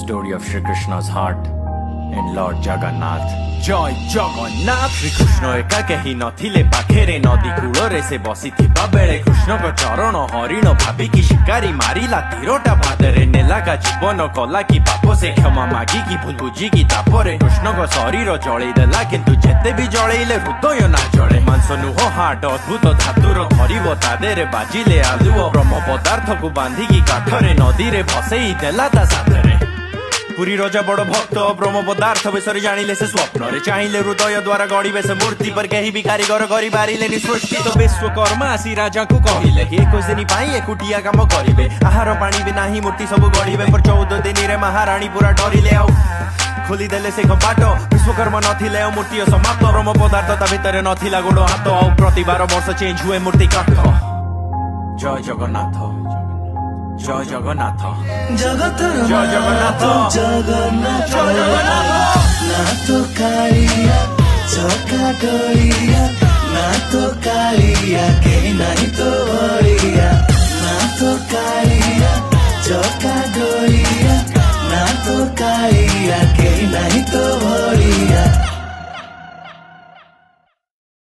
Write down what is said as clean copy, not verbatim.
story of Shri Krishna's heart in Lord Jagannath. जय जगन्नाथ। श्री कृष्ण एका केही नथिले पाखेरे नदी कूଳରେ से बसिथिबा बेले कृष्णଙ୍କ चरण हरिण भाबिकी शिकारी मारिला तीरटा पादरे नेलाका जीवन कला कि पाप से क्षमा मागिकी भूल बुझिकी तापरे कृष्णଙ୍କ शरीर जळेई देला किंतु जेते भी जळेइले हृदय ना जळे मांस नुह हाट अद्भुत धातुर धरिब तादेरे बाजिले आलुओ ब्रह्म पदार्थ को बांधिकी काठरे नदी रे भसेई देला ता साथरे पुरी राजा बड़ भक्त ब्रह्म पदार्थ विषय जानिले से स्वप्न रे चाहिए हृदय द्वारा गढ़िबे से मूर्ति पर कहीं भी कारीगर करि पारिले नि सृष्टि तो विश्वकर्मा आसी राजा को कहिले 21 दिन पाई एकुटिया काम करिवे आहार पानी भी नाही मूर्ति सब गढ़िबे पर 14 दिन रे महारानी पूरा डरिले आउ खोली देले से कपाट विश्वकर्मा नथिले मूर्ति समाप्त ब्रह्म पदार्थ ता भितरे नथिला गोड़ हाथ आउ प्रति 12 वर्ष चेंज हुए मूर्ति काठ जय जगन्नाथ जय जगन्नाथ जगत जय जगन्नाथ जगन्नाथ जय जगन्नाथ ना तो कालिया चका डोरिया ना तो कालिया के नहीं तो बड़िया ना तो कालिया चका डोरिया ना तो कालिया के नहीं तो बड़िया।